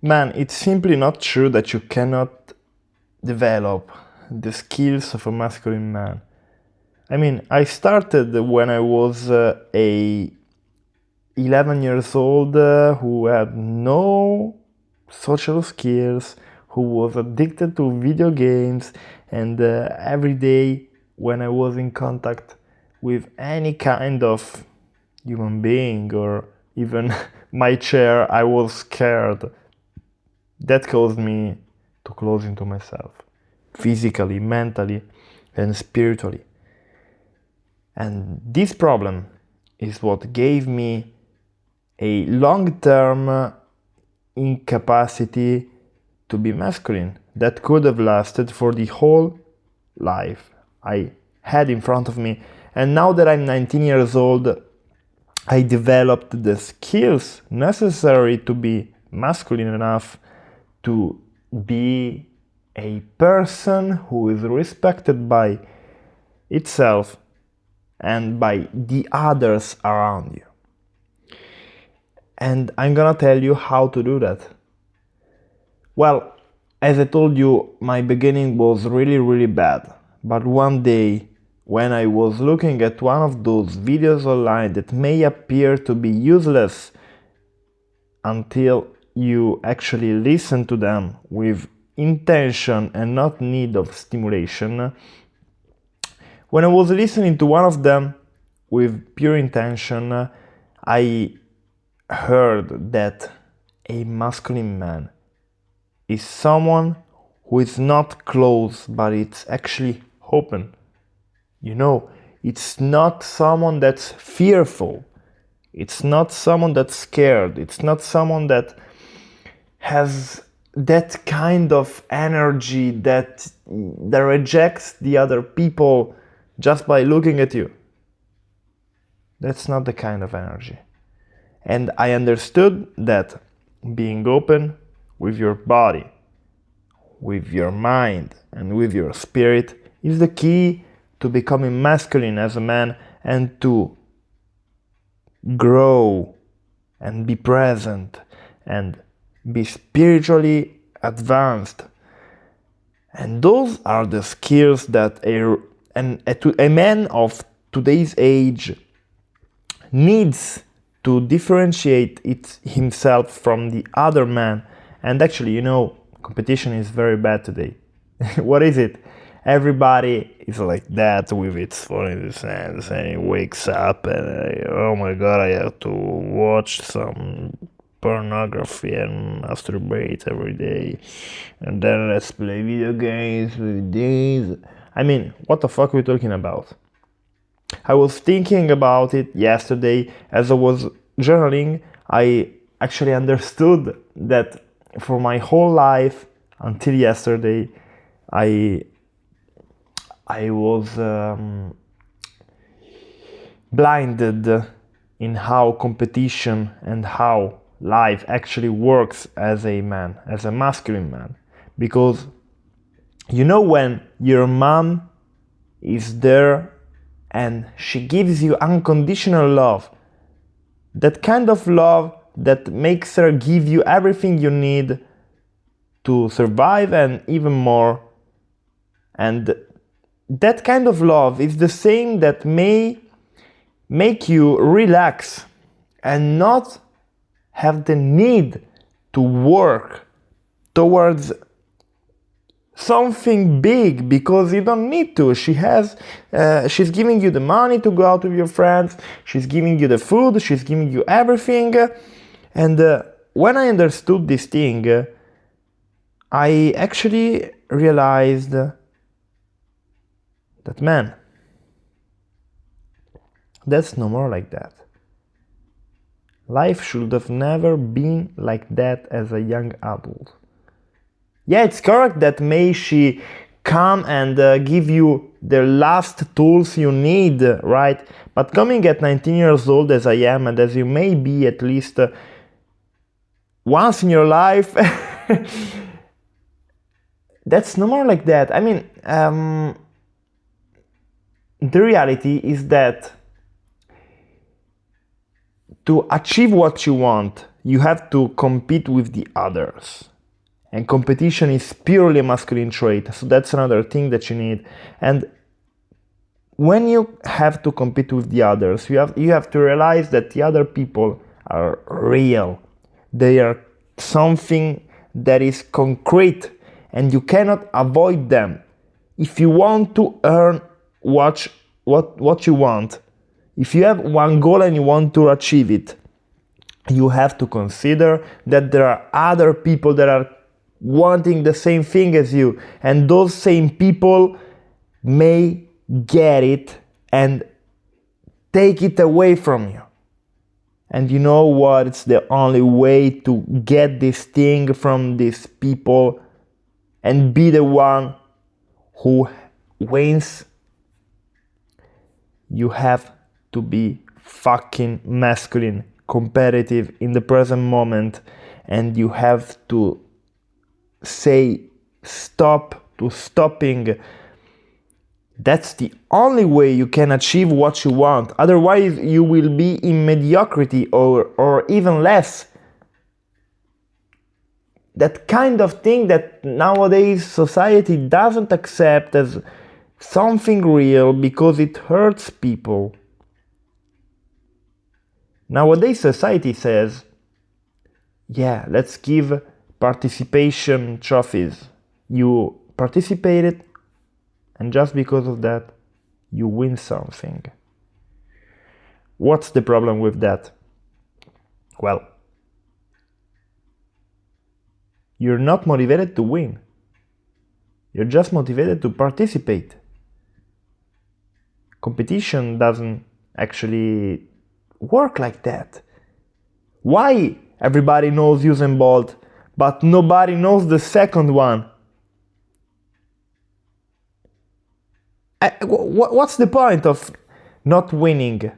Man, it's simply not true that you cannot develop the skills of a masculine man. I mean, I started when I was a 11 years old who had no social skills, who was addicted to video games, and every day when I was in contact with any kind of human being or even my chair, I was scared. That caused me to close into myself, physically, mentally, and spiritually. And this problem is what gave me a long-term incapacity to be masculine that could have lasted for the whole life I had in front of me. And now that I'm 19 years old, I developed the skills necessary to be masculine enough to be a person who is respected by itself and by the others around you. And I'm gonna tell you how to do that. Well, as I told you, my beginning was really bad. But one day, when I was looking at one of those videos online that may appear to be useless until you actually listen to them with intention and not need of stimulation, when I was listening to one of them with pure intention, I heard that a masculine man is someone who is not closed, but it's actually open. You know, it's not someone that's fearful. It's not someone that's scared. It's not someone that has that kind of energy that rejects the other people just by looking at you. That's not the kind of energy. And I understood that being open with your body, with your mind, and with your spirit is the key to becoming masculine as a man and to grow and be present and be spiritually advanced. And those are the skills that a man of today's age needs to differentiate himself from the other man. And actually, you know, competition is very bad today. What is it? Everybody is like that with its phone in his hands, and he wakes up and oh my god, I have to watch some pornography and masturbate every day, and then let's play video games with these. I mean, what the fuck are we talking about? I was thinking about it yesterday as I was journaling. I actually understood that for my whole life until yesterday, I was blinded in how competition and how life actually works as a man, as a masculine man. Because you know, when your mom is there and she gives you unconditional love, that kind of love that makes her give you everything you need to survive and even more. And that kind of love is the same that may make you relax and not have the need to work towards something big, because you don't need to. She's giving you the money to go out with your friends, she's giving you the food, she's giving you everything. And when I understood this thing, I actually realized that, man, that's no more like that. Life should have never been like that as a young adult. Yeah, it's correct that may she come and give you the last tools you need, right? But coming at 19 years old as I am, and as you may be at least once in your life, that's no more like that. I mean, the reality is that to achieve what you want, you have to compete with the others. And competition is purely a masculine trait. So that's another thing that you need. And when you have to compete with the others, you have to realize that the other people are real. They are something that is concrete, and you cannot avoid them. If you want to earn what you want, if you have one goal and you want to achieve it, you have to consider that there are other people that are wanting the same thing as you, and those same people may get it and take it away from you. And you know what? It's the only way to get this thing from these people and be the one who wins. You have to be fucking masculine, competitive in the present moment, and you have to say stop to stopping. That's the only way you can achieve what you want. Otherwise, you will be in mediocrity or even less. That kind of thing that nowadays society doesn't accept as something real because it hurts people. Nowadays society says, yeah, let's give participation trophies. You participated, and just because of that, you win something. What's the problem with that? Well, you're not motivated to win. You're just motivated to participate. Competition doesn't actually work like that. Why everybody knows Usain Bolt, but nobody knows the second one? What's the point of not winning?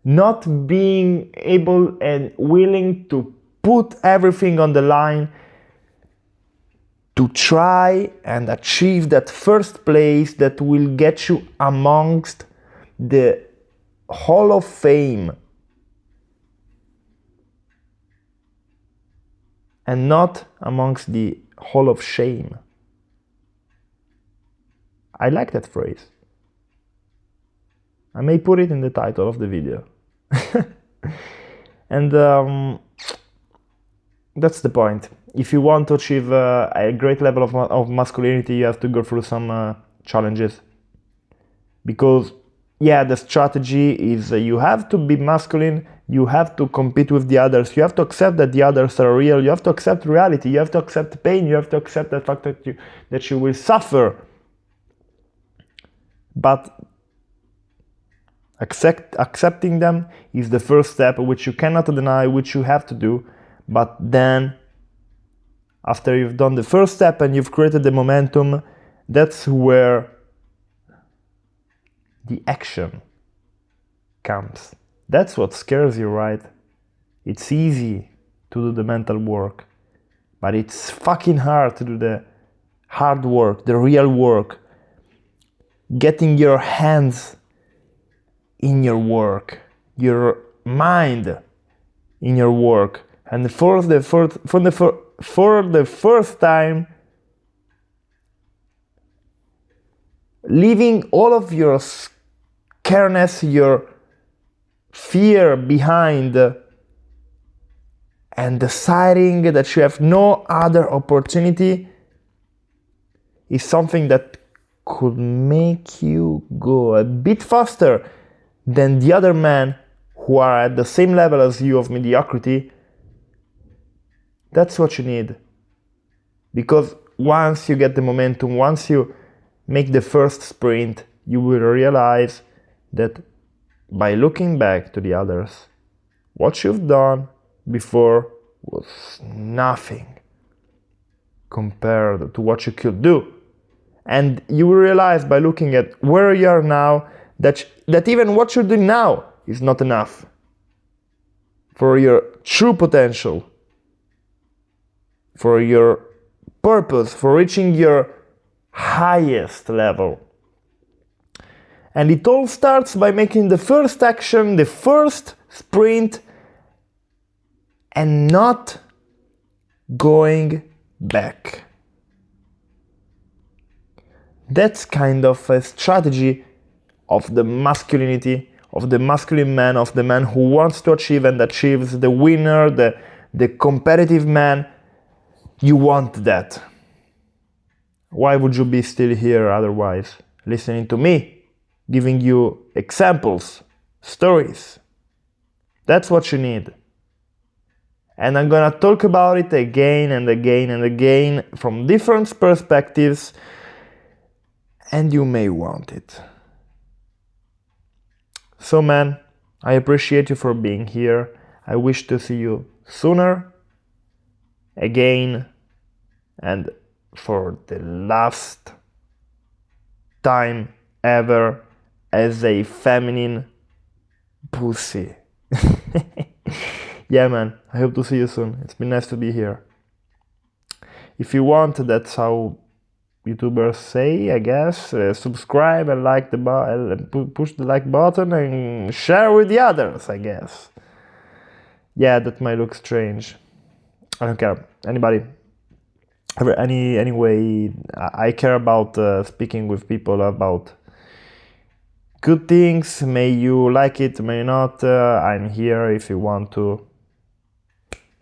Not being able and willing to put everything on the line to try and achieve that first place that will get you amongst the Hall of Fame, and not amongst the Hall of Shame. I like that phrase. I may put it in the title of the video. And that's the point. If you want to achieve a great level of masculinity, you have to go through some challenges. Because, yeah, the strategy is you have to be masculine, you have to compete with the others, you have to accept that the others are real, you have to accept reality, you have to accept pain, you have to accept the fact that you will suffer. But accepting them is the first step, which you cannot deny, which you have to do. But then, after you've done the first step and you've created the momentum, that's where the action comes. That's what scares you, right? It's easy to do the mental work, but it's fucking hard to do the hard work, the real work. Getting your hands in your work, your mind in your work, and for the first time, leaving all of your scaredness, your fear behind, and deciding that you have no other opportunity is something that could make you go a bit faster than the other men who are at the same level as you of mediocrity. That's what you need. Because once you get the momentum, once you make the first sprint, you will realize that by looking back to the others, what you've done before was nothing compared to what you could do. And you will realize by looking at where you are now that even what you're doing now is not enough for your true potential, for your purpose, for reaching your highest level. And it all starts by making the first action, the first sprint, and not going back. That's kind of a strategy of the masculinity, of the masculine man, of the man who wants to achieve and achieves, the winner, the competitive man. You want that. Why would you be still here otherwise? Listening to me, giving you examples, stories. That's what you need. And I'm gonna talk about it again and again and again from different perspectives, and you may want it. So man, I appreciate you for being here. I wish to see you sooner, again, and for the last time ever as a feminine pussy. Yeah man, I hope to see you soon. It's been nice to be here. If you want, that's how YouTubers say, I guess. Subscribe and like the push the like button and share with the others, I guess. Yeah, that might look strange. I don't care. Anybody. Anyway, I care about speaking with people about good things. May you like it, may not. I'm here if you want to.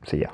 See ya.